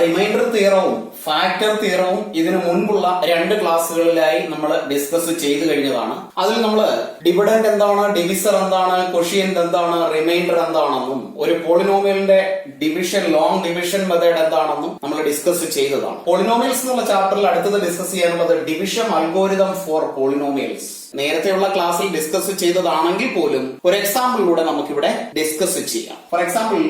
Reminder തിയറവും factor തിയറവും ഇതിനു മുൻപുള്ള 2 ക്ലാസ്സുകളിലായി നമ്മൾ ഡിസ്കസ് ചെയ്തു കഴിഞ്ഞതാണ്. അതിൽ നമ്മൾ ഡിവിഡന്റ് എന്താണ്, ഡിവിസർ എന്താണ്, കൊഷ്യന്റ് എന്താണ്, റിമൈൻഡർ എന്താണെന്നും ഒരു പോളിനോമിയലിന്റെ ഡിവിഷൻ, ലോങ് ഡിവിഷൻ മെത്തേഡ് എന്താണെന്നും നമ്മൾ ഡിസ്കസ് ചെയ്തതാണ്. പോളിനോമിയൽസ് എന്നുള്ള ചാപ്റ്ററിൽ അടുത്തത് ഡിസ്കസ് ചെയ്യാനുള്ളത് ഡിവിഷൻ അൽഗോരിതം ഫോർ പോളിനോമിയൽസ്. നേരത്തെയുള്ള ക്ലാസ്സിൽ ഡിസ്കസ് ചെയ്തതാണെങ്കിൽ പോലും ഒരു എക്സാമ്പിളിലൂടെ നമുക്കിവിടെ ഡിസ്കസ് ചെയ്യാം. For example,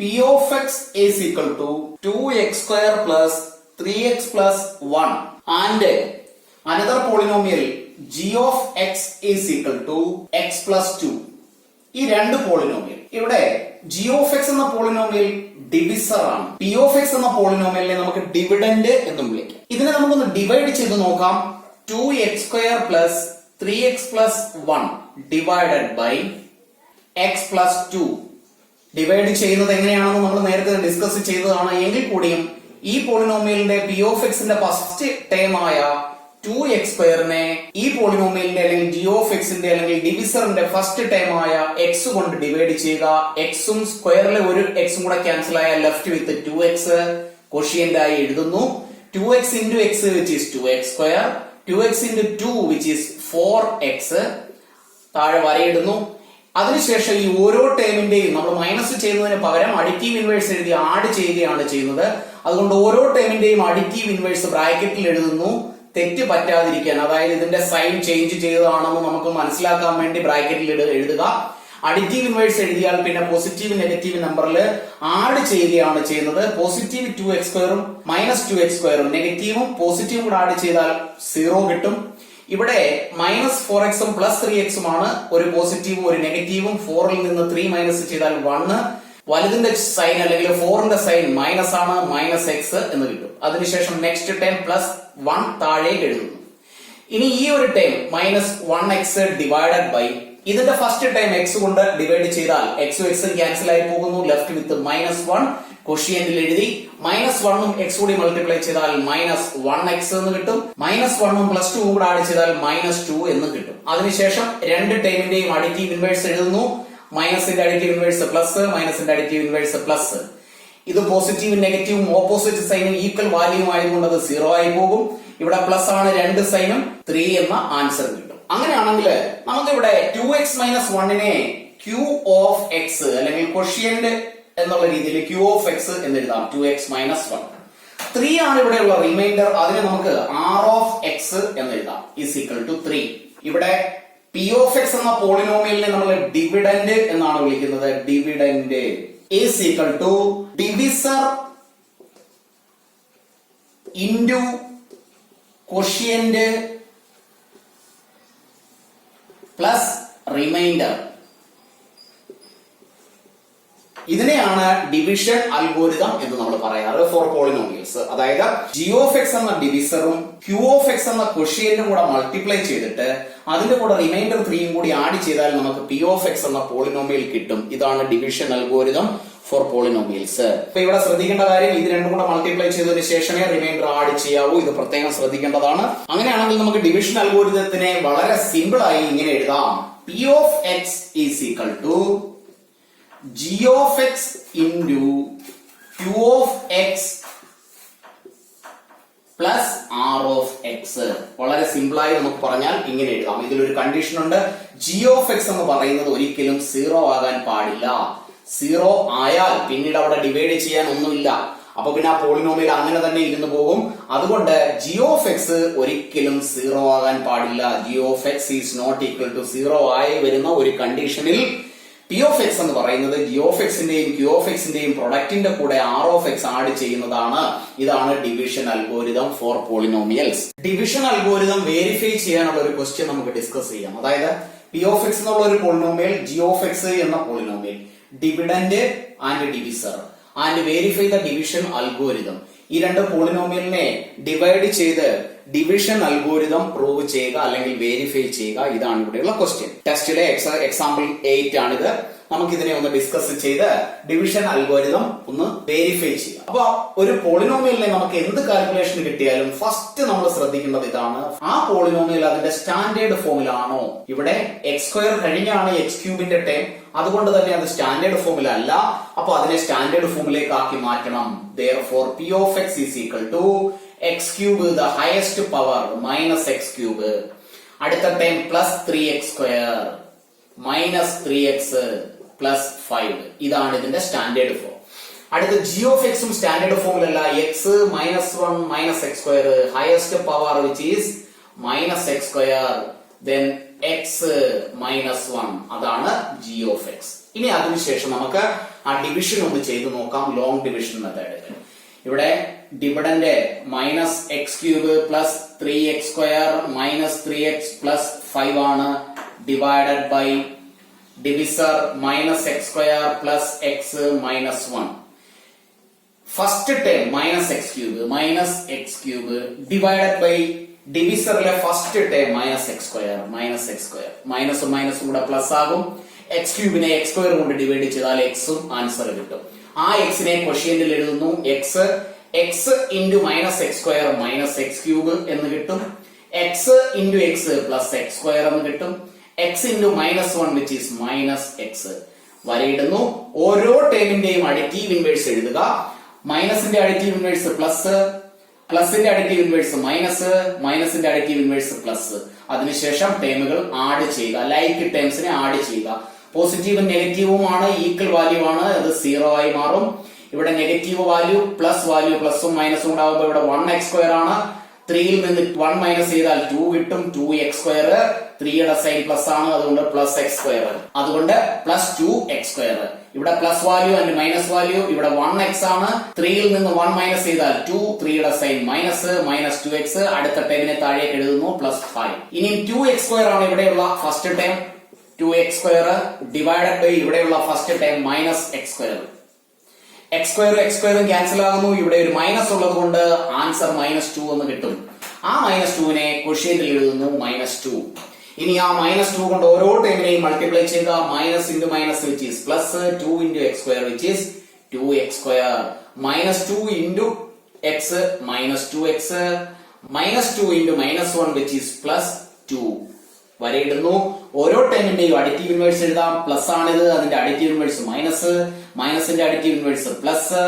P of x is equal to 2x square plus 3x plus 1 and another polynomial g of x is equal to x plus 2. ഈ 2 polynomial, ഇവിടെ g of x എന്ന polynomial divisor ആണ്. p of x എന്ന പോളിനോമിയലിനെ നമുക്ക് dividend എന്നും വിളിക്കാം. ഇതിനെ നമുക്കൊന്ന് ഡിവൈഡ് ചെയ്ത് നോക്കാം. 2x square plus 3x plus 1 divided by x plus 2. Divide ചെയ്യുന്നത് എങ്ങനെയാണെന്ന് നമ്മൾ നേരത്തെ ഡിസ്കസ് ചെയ്തതാണ്. എങ്കിൽ കൂടിയും ഈ പോളിനോമിയലിന്റെ പി ഓഫ് എക്സിന്റെ ഫസ്റ്റ് ടേം ആയ 2x സ്ക്വയറിനെ ഈ പോളിനോമിയലിന്റെ അല്ലെങ്കിൽ ജി ഓഫ് എക്സിന്റെ അല്ലെങ്കിൽ ഡിവിസറിന്റെ ഫസ്റ്റ് ടേം ആയ x കൊണ്ട് ഡിവൈഡ് ചെയ്യുക. എക്സും സ്ക്വയറിലെ ഒരു എക്സും കൂടെ ക്യാൻസൽ ആയ ലെഫ്റ്റ് വിത്ത് 2x കോഷ്യന്റ് ആയി എഴുതുന്നു. 2x into x which is 2x square, 2x into 2 which is 4x താഴെ വരയിടുന്നു. അതിനുശേഷം ഈ ഓരോ ടേമിന്റെയും നമ്മൾ മൈനസ് ചെയ്യുന്നതിന് പകരം അഡിറ്റീവ് ഇൻവേഴ്സ് എഴുതി ആഡ് ചെയ്യുകയാണ് ചെയ്യുന്നത്. അതുകൊണ്ട് ഓരോ ടേമിന്റെയും അഡിറ്റീവ് ഇൻവേഴ്സ് ബ്രാക്കറ്റിൽ എഴുതുന്നു, തെറ്റ് പറ്റാതിരിക്കാൻ. അതായത് ഇതിന്റെ സൈൻ ചേഞ്ച് ചെയ്തതാണെന്ന് നമുക്ക് മനസ്സിലാക്കാൻ വേണ്ടി ബ്രാക്കറ്റിൽ എഴുതുക. അഡിറ്റീവ് ഇൻവേഴ്സ് എഴുതിയാൽ പിന്നെ പോസിറ്റീവ് നെഗറ്റീവ് നമ്പറിൽ ആഡ് ചെയ്യുകയാണ് ചെയ്യുന്നത്. പോസിറ്റീവ് 2x സ്ക്വയറും മൈനസ് 2x സ്ക്വയറും നെഗറ്റീവും പോസിറ്റീവും കൂടെ ആഡ് ചെയ്താൽ 0 കിട്ടും. ഇവിടെ മൈനസ് 4x പ്ലസ് 3x ഒരു പോസിറ്റീവും ഒരു നെഗറ്റീവും. 4ൽ നിന്ന് 3 മൈനസ് ചെയ്താൽ 1. വലുതിന്റെ സൈൻ അല്ലെങ്കിൽ 4ന്റെ സൈൻ മൈനസ് ആണ്, മൈനസ് x എന്ന് കിട്ടും. അതിനുശേഷം നെക്സ്റ്റ് ടൈം പ്ലസ് 1 താഴെ എഴുതുന്നു. ഇനി ഈ ഒരു time minus 1x divided by ഇതിന്റെ ഫസ്റ്റ് ടൈം x കൊണ്ട് ഡിവൈഡ് ചെയ്താൽ എക്സും എക്സും ക്യാൻസൽ ആയി പോകുന്നു. ലെഫ്റ്റ് വിത്ത് മൈനസ് 1 കൊഷ്യന്റിൽ എഴുതി. മൈനസ് 1ഉം x കൂടി മൾട്ടിപ്ലൈ ചെയ്താൽ മൈനസ് 1x എന്ന് കിട്ടും. മൈനസ് 1ഉം പ്ലസ് 2ഉം കൂടെ ആഡ് ചെയ്താൽ മൈനസ് 2 എന്ന് കിട്ടും. അതിനുശേഷം 2 ടൈമിന്റെയും അഡിറ്റീവ് ഇൻവേഴ്സ് എഴുതുന്നു. മൈനസിന്റെ അഡിറ്റീവ് ഇൻവേഴ്സ് പ്ലസ്, മൈനസിന്റെ അഡിറ്റീവ് ഇൻവേഴ്സ് പ്ലസ്. ഇത് പോസിറ്റീവും നെഗറ്റീവും ഓപ്പോസിറ്റ് സൈനും ഈക്വൽ വാല്യൂ ആയതുകൊണ്ട് അത് 0 ആയി പോകും. ഇവിടെ പ്ലസ് ആണ്, 2 സൈനും 3 എന്ന ആൻസർ കിട്ടും. അങ്ങനെയാണെങ്കിൽ നമുക്കിവിടെ 2x മൈനസ് 1നെ q ഓഫ് x അല്ലെങ്കിൽ കൊഷ്യന്റ് എന്നുള്ള രീതിയിൽ q ഓഫ് x എന്ന് എഴുതാം. 2x minus 1. 3 ആണ് ഇവിടെയുള്ള റിമൈൻഡർ. അതിനെ നമുക്ക് r ഓഫ് x എന്ന് എഴുതാം. Is equal to 3. ഇവിടെ p ഓഫ് x എന്ന പോളിനോമിയലിനെ നമ്മൾ ഡിവിഡന്റ് എന്നാണ് വിളിക്കുന്നത്. Dividend is equal to divisor into quotient plus remainder. ഇതിനെയാണ് ഡിവിഷൻ അൽഗോരിതം എന്ന് നമ്മൾ പറയാറ് ഫോർ പോളിനോമിയൽസ്. അതായത് ജി ഓഫ് എക്സ് എന്ന ഡിവിസറും ക്യൂ ഓഫ് എക്സ് എന്ന കൊഷ്യന്റും കൂടെ മൾട്ടിപ്ലൈ ചെയ്തിട്ട് അതിന്റെ കൂടെ റിമൈൻഡർ 3യും കൂടി ആഡ് ചെയ്താൽ നമുക്ക് പി ഓഫ് എക്സ് എന്ന പോളിനോമിയൽ കിട്ടും. ഇതാണ് ഡിവിഷൻ അൽഗോരിതം ഫോർ പോളിനോമിയൽസ്. ഇപ്പൊ ഇവിടെ ശ്രദ്ധിക്കേണ്ട കാര്യം, ഇത് രണ്ടും കൂടെ മൾട്ടിപ്ലൈ ചെയ്തതിനു ശേഷമേ റിമൈൻഡർ ആഡ് ചെയ്യാവൂ. ഇത് പ്രത്യേകം ശ്രദ്ധിക്കേണ്ടതാണ്. അങ്ങനെയാണെങ്കിൽ നമുക്ക് ഡിവിഷൻ അൽഗോരിതത്തിനെ വളരെ സിമ്പിൾ ആയി ഇങ്ങനെ എഴുതാം. P of X is equal to g of x into q of x plus r of x. വളരെ സിമ്പിൾ ആയി നമുക്ക് പറഞ്ഞാൽ ഇങ്ങനെ എഴുതാം. ഇതിലൊരു കണ്ടീഷൻ ഉണ്ട്. g of x എന്ന് പറയുന്നത് ഒരിക്കലും 0 ആകാൻ പാടില്ല. 0 ആയാൽ പിന്നീട് അവിടെ ഡിവൈഡ് ചെയ്യാൻ ഒന്നുമില്ല. അപ്പൊ പിന്നെ ആ പോളിനോമിയൽ അങ്ങനെ തന്നെ ഇരുന്നു പോകും. അതുകൊണ്ട് g of x ഒരിക്കലും 0 ആകാൻ പാടില്ല. g of x is not equal to 0 ആയി വരുന്ന ഒരു കണ്ടീഷനിൽ പി ഓഫ് എക്സ് എന്ന് പറയുന്നത് ജി ഓഫ് എക്സിന്റെയും ക്യൂ ഓഫ് എക്സിന്റെയും പ്രൊഡക്റ്റിന്റെ കൂടെ ആർ ഓഫ് എക്സ് ആഡ് ചെയ്യുന്നതാണ്. ഇതാണ് division algorithm four polynomials. Division algorithm verify ചെയ്യാനുള്ള ഒരു ക്വസ്റ്റ്യൻ നമുക്ക് ഡിസ്കസ് ചെയ്യാം. അതായത് പി ഓഫ് എക്സ് എന്നുള്ള ഒരു പോളിനോമിയൽ, ജി ഓഫ് എക്സ് എന്ന polynomial, dividend and divisor and verify the division algorithm. ഈ 2 പോളിനോമിയലിനെ ഡിവൈഡ് ചെയ്ത് ഡിവിഷൻ അൽഗോരിതം പ്രൂവ് ചെയ്യുക അല്ലെങ്കിൽ വെരിഫൈ ചെയ്യുക. ഇതാണ് ഇവിടെയുള്ള ക്വസ്റ്റ്യൻ. ടെസ്റ്റിലെ എക്സാമ്പിൾ 8 ആണിത്. നമുക്ക് ഇതിനെ ഒന്ന് ഡിസ്കസ് ചെയ്ത് ഡിവിഷൻ അൽഗോരിതം ഒന്ന് വെരിഫൈ ചെയ്യാം. അപ്പൊ ഒരു പോളിനോമിയലിനെ നമുക്ക് എന്ത് കാൽക്കുലേഷൻ കിട്ടിയാലും ഫസ്റ്റ് നമ്മൾ ശ്രദ്ധിക്കേണ്ടത് ഇതാണ്. ആ പോളിനോമിയൽ അതിന്റെ സ്റ്റാൻഡേർഡ് ഫോമിലാണോ? ഇവിടെ x² കഴിഞ്ഞാണ് x³ ടേം. അതുകൊണ്ട് തന്നെ അത് സ്റ്റാൻഡേർഡ് ഫോമിൽ അല്ല. അപ്പൊ അതിനെ സ്റ്റാൻഡേർഡ് ഫോമിലേക്ക് ആക്കി മാറ്റണം. therefore p of x is equal to x cube the highest power minus x cube. അടുത്ത time plus 3x square minus 3x plus 5. ഇതാണ് ഇതിന്റെ സ്റ്റാൻഡേർഡ് ഫോം. അടുത്ത g of x ഉം സ്റ്റാൻഡേർഡ് ഫോമിലല്ല. x minus 1 minus x square highest power which is minus x square then x minus 1 അതാണ് g of x. ഇനി അതിനുശേഷം നമുക്ക് ആ ഡിവിഷൻ ഒന്ന് ചെയ്ത് നോക്കാം. Long division method. ഇവിടെ dividend minus X cube plus 3x square minus 3x plus 5 ആണ്. Divided by divisor minus X square plus X minus 1. First term minus X cube divided by ഡിവിസറിലെ first term minus X square മൈനസും മൈനസും കൂടെ plus ആകും. X ക്യൂബിനെ X square കൊണ്ട് divide ചെയ്താൽ എക്സും ആൻസർ കിട്ടും. ആ എക്സിനെ ക്വഷ്യന്റിൽ എഴുതുന്നു. X into minus X square minus X cube എന്ന് കിട്ടും. X into X plus X square എന്ന് കിട്ടും. X into minus 1 which is minus X. വരയിടുന്നു. ഓരോ ടേമിന്റെയും അഡിറ്റീവ് ഇൻവേഴ്സ് എഴുതുക. മൈനസിന്റെ അഡിറ്റീവ് ഇൻവേഴ്സ് പ്ലസ്, പ്ലസിന്റെ അഡിറ്റീവ് ഇൻവേഴ്സ് മൈനസ്, മൈനസിന്റെ അഡിറ്റീവ് ഇൻവേഴ്സ് പ്ലസ്. അതിനുശേഷം ടേമുകൾ ആഡ് ചെയ്യുക. ലൈക്ക് ടേംസിനെ ആഡ് ചെയ്യുക. പോസിറ്റീവും നെഗറ്റീവും ആണ്, ഈക്വൽ വാല്യൂ ആണ്, അത് 0 ആയി മാറും. ഇവിടെ നെഗറ്റീവ് വാല്യൂ പ്ലസ് വാല്യൂ പ്ലസും മൈനസും ഉണ്ടാകുമ്പോൾ ഇവിടെ 1x സ്ക്വയർ ആണ്. 3യിൽ നിന്ന് 1 മൈനസ് ചെയ്താൽ 2 കിട്ടും. 2x സ്ക്വയർ 3യുടെ സൈൻ പ്ലസ് ആണ്, അതുകൊണ്ട് പ്ലസ് എക്സ് സ്ക്വയർ, അതുകൊണ്ട് പ്ലസ് 2x സ്ക്വയർ. ഇവിടെ plus value and minus value. ഇവിടെ 1x ആണ്. 3യിൽ നിന്ന് 1 മൈനസ് ചെയ്താൽ 2, 3യുടെ സൈൻ മൈനസ്, മൈനസ് 2x. അടുത്ത ടേമിനെ താഴേക്ക് എഴുതുന്നു പ്ലസ് 5. ഇനി 2x സ്ക്വയർ ആണ് ഇവിടെയുള്ള first term. 2x square divided by ഇവിടെയുള്ള first time minus X square. എക്സ് സ്ക്വയറും ക്യാൻസൽ ആകുന്നു. ഇവിടെ ഒരു മൈനസ് ഉള്ളത് കൊണ്ട് ആൻസർ -2 എന്ന് കിട്ടും. ആ -2നെ ക്വഷ്യന്റിൽ എഴുതുന്നു -2. ഇനി ആ -2 കൊണ്ട് ഓരോ ടൈമിനെയും മൾട്ടിപ്ലൈ ചെയ്യുക. Minus into minus which is plus, 2 into X square which is 2x square, -2 into X minus 2x, -2 into -1 which is plus 2. വരയിടുന്നു. ഓരോ ടേമിന്റെയും അഡിറ്റീവ് ഇൻവേഴ്സ് എഴുതാം. പ്ലസ് ആണിത്, അതിന്റെ അഡിറ്റീവ് ഇൻവേഴ്സ് മൈനസ്, മൈനസിന്റെ അഡിറ്റീവ് ഇൻവേഴ്സ് പ്ലസ്,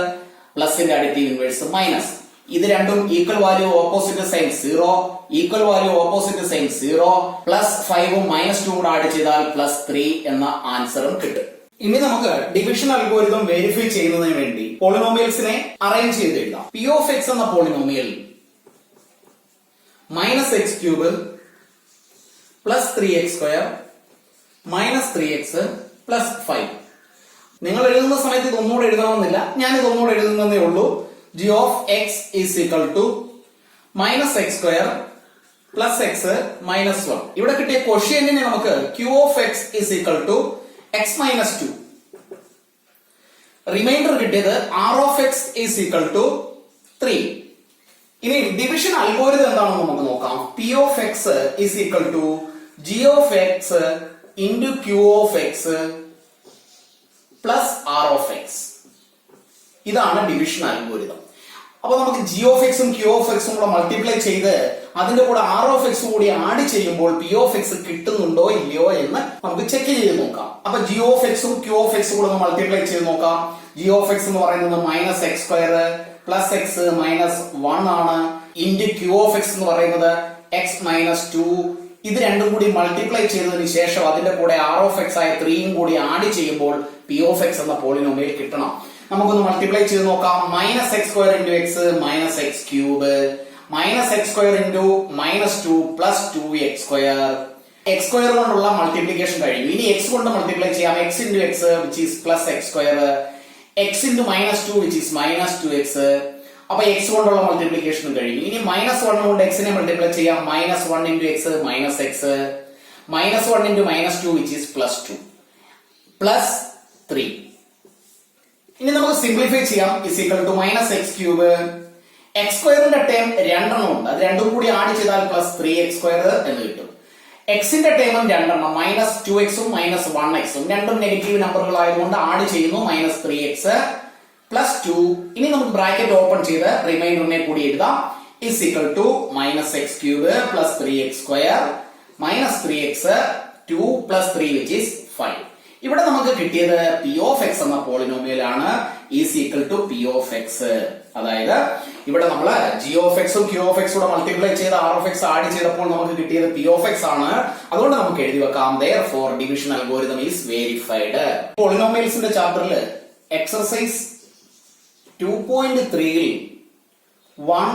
പ്ലസിന്റെ additive inverse minus. ഇത് രണ്ടും equal value opposite sign 0, equal value opposite sign 0, plus 5ഉം -2 കൂടെ ആഡ് ചെയ്താൽ പ്ലസ് 3 എന്ന ആൻസറും കിട്ടും. ഇനി നമുക്ക് ഡിവിഷൻ അൽഗോരിതം വെരിഫൈ ചെയ്യുന്നതിന് വേണ്ടി പോളിനോമിയൽസിനെ അറേഞ്ച് ചെയ്ത് എഴുതാം. പി ഓഫ് എക്സ് എന്ന polynomial minus X cube plus 3x square minus 3x plus 5. നിങ്ങൾ എഴുതുന്ന സമയത്ത് ഇത് ഒന്നുകൂടെ എഴുതണമെന്നില്ല, ഞാൻ ഇത് ഒന്നുകൂടെ എഴുതുന്നതേ ഉള്ളൂ. g of X is equal to minus X square plus X minus 1. ഇവിടെ കിട്ടിയ ക്വഷ്യന്റിനെ നമുക്ക് q of X is equal to x minus 2. Remainder കിട്ടിയത് r of X is equal to 3. ഇനി ഡിവിഷൻ അൽഗോരിതം എന്താണെന്ന് നമുക്ക് നോക്കാം. P of X is equal to g of x into q of x plus r of x. ഇതാണ് division algorithm. അപ്പൊ നമുക്ക് g of എക്സും q of എക്സും കൂടെ മൾട്ടിപ്ലൈ ചെയ്ത് അതിന്റെ കൂടെ r ഓഫ് എക്സ് കൂടി ആഡ് ചെയ്യുമ്പോൾ p ഓഫ് എക്സ് കിട്ടുന്നുണ്ടോ ഇല്ലയോ എന്ന് നമുക്ക് ചെക്ക് ചെയ്ത് നോക്കാം. അപ്പൊ g ഓഫ് എക്സും q ഓഫ് എക്സും കൂടെ മൾട്ടിപ്ലൈ ചെയ്ത് നോക്കാം. g ഓഫ് എക്സ് എന്ന് പറയുന്നത് minus X square plus X minus 1 ആണ്. ഇൻറ്റു q ഓഫ് എക്സ് എന്ന് പറയുന്നത് എക്സ് മൈനസ് 2. ഇത് രണ്ടും കൂടി മൾട്ടിപ്ലൈ ചെയ്തതിന് ശേഷം അതിന്റെ കൂടെ r ഓഫ് എക്സ് ആയ 3യും കൂടി ആഡ് ചെയ്യുമ്പോൾ p ഓഫ് എക്സ് എന്ന പോളിനോമിയൽ കിട്ടണം. നമുക്കൊന്ന് മൾട്ടിപ്ലൈ ചെയ്ത് നോക്കാം. Minus X square into X minus X cube minus X square into -2 plus 2x square. X square കൊണ്ടുള്ള മൾട്ടിപ്ലിക്കേഷൻ കഴിഞ്ഞു. ഇനി എക്സ് കൊണ്ട് മൾട്ടിപ്ലൈ ചെയ്യാം. X into X which is plus X square, X into -2 which is minus 2x. അപ്പൊ X കൊണ്ടുള്ള multiplication കഴിഞ്ഞു. ഇനി -1 കൊണ്ട് എക്സിനെ മൾട്ടിപ്ലൈ ചെയ്യാം. -1 into X minus x, -1 into -2 which is plus 2 plus 3. ഇനി നമുക്ക് സിംപ്ലിഫൈ ചെയ്യാം. Is equal to minus X cube. X സ്ക്വയറിന്റെ ടേം 2 ഉണ്ട്, അത് രണ്ടും കൂടി ആഡ് ചെയ്താൽ പ്ലസ് 3x സ്ക്വയർ എന്ന് കിട്ടും. എക്സിന്റെ ടേമും 2 മൈനസ് 2xും മൈനസ് 1xും രണ്ടും നെഗറ്റീവ് നമ്പറുകൾ ആയതുകൊണ്ട് ആഡ് ചെയ്യുന്നു മൈനസ് 3x പ്ലസ് 2. ഇനി നമുക്ക് ബ്രാക്കറ്റ് ഓപ്പൺ ചെയ്ത് റിമൈൻഡറിനെ കൂടി എഴുതാം. Is equal to minus X cube plus 3x square minus 3x 2 plus 3 which is 5. ഇവിടെ നമുക്ക് കിട്ടിയത് പി ഓഫ് എക്സ് എന്ന പോളിനോമിയൽ ആണ് is equal to p of x. അതായത് ഇവിടെ നമ്മള് ജി ഓഫ് എക്സും ക്യൂ ഓഫ് എക്സും കൂടെ മൾട്ടിപ്ലൈ ചെയ്ത് ആർ ഓഫ് എക്സ് ആഡ് ചെയ്തപ്പോൾ നമുക്ക് കിട്ടിയത് പി ഓഫ് എക്സ് ആണ്. അതുകൊണ്ട് നമുക്ക് എഴുതി വെക്കാം therefore division algorithm is verified. പോളിനോമിയൽസിന്റെ ചാപ്റ്ററിൽ എക്സർസൈസ് 2.3 1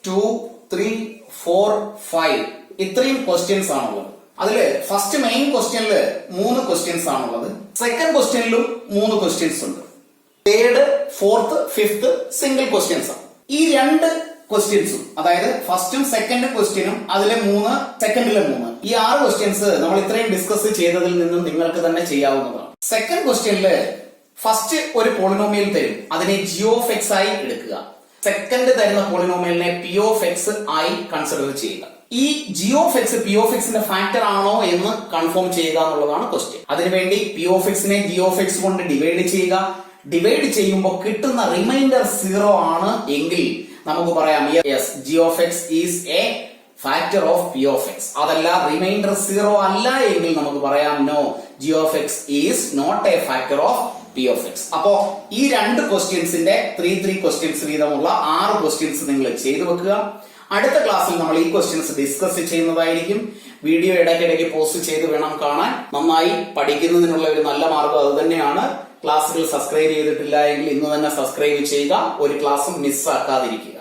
2 3 4 5 ഇത്രയും ക്വസ്റ്റ്യൻസ് ആണുള്ളത്. അതില് ഫസ്റ്റ് മെയിൻ ക്വസ്റ്റ്യനില് 3 ക്വസ്റ്റ്യൻസ് ആണുള്ളത്. സെക്കൻഡ് ക്വസ്റ്റ്യനിലും 3 ക്വസ്റ്റ്യൻസ് ഉണ്ട്. Third fourth fifth single questions ആണ്. ഈ 2 ക്വസ്റ്റ്യൻസും അതായത് ഫസ്റ്റും സെക്കൻഡ് ക്വസ്റ്റ്യനും അതിലെ 3 സെക്കൻഡിലെ 3 ഈ 6 ക്വസ്റ്റ്യൻസ് നമ്മൾ ഇത്രയും ഡിസ്കസ് ചെയ്തതിൽ നിന്നും നിങ്ങൾക്ക് തന്നെ ചെയ്യാവുന്നതാണ്. സെക്കൻഡ് ക്വസ്റ്റ്യനില് ഫസ്റ്റ് ഒരു പോളിനോമിയൽ തരും, അതിനെ ജി ഓഫ് എക്സ് ആയി എടുക്കുക. സെക്കൻഡ് തരുന്ന പോളിനോമിയലിനെ പി ഓഫ് എക്സ് ആയി കൺസിഡർ ചെയ്യുക. ഈ G of X P of എക്സിന്റെ ഫാക്ടർ ആണോ എന്ന് കൺഫേം ചെയ്യുക എന്നുള്ളതാണ് ക്വസ്റ്റ്യൻ. അതിനുവേണ്ടി പി ഓഫ് എക്സിനെ ജി ഓഫ് എക്സ് കൊണ്ട് ഡിവൈഡ് ചെയ്യുക. ഡിവൈഡ് ചെയ്യുമ്പോൾ കിട്ടുന്ന റിമൈൻഡർ 0 ആണ് എങ്കിൽ നമുക്ക് പറയാം yes G of X is a factor of P of X. അതല്ല റിമൈൻഡർ 0 അല്ല എങ്കിൽ നമുക്ക് പറയാം no G of X is not a factor of P of X. അപ്പോ ഈ 2 ക്വസ്റ്റ്യൻസിന്റെ 3 ക്വസ്റ്റ്യൻസ് വീതമുള്ള 6 ക്വസ്റ്റ്യൻസ് നിങ്ങൾ ചെയ്തു വെക്കുക. അടുത്ത ക്ലാസ്സിൽ നമ്മൾ ഈ ക്വസ്റ്റ്യൻസ് ഡിസ്കസ് ചെയ്യുന്നതായിരിക്കും. വീഡിയോ ഇടയ്ക്കിടയ്ക്ക് പോസ്റ്റ് ചെയ്ത് വേണം കാണാൻ. നന്നായി പഠിക്കുന്നതിനുള്ള ഒരു നല്ല മാർഗം അത് തന്നെയാണ്. ക്ലാസ്സുകൾ സബ്സ്ക്രൈബ് ചെയ്തിട്ടില്ല എങ്കിൽ ഇന്ന് തന്നെ സബ്സ്ക്രൈബ് ചെയ്യുക. ഒരു ക്ലാസ്സും മിസ്സാക്കാതിരിക്കുക.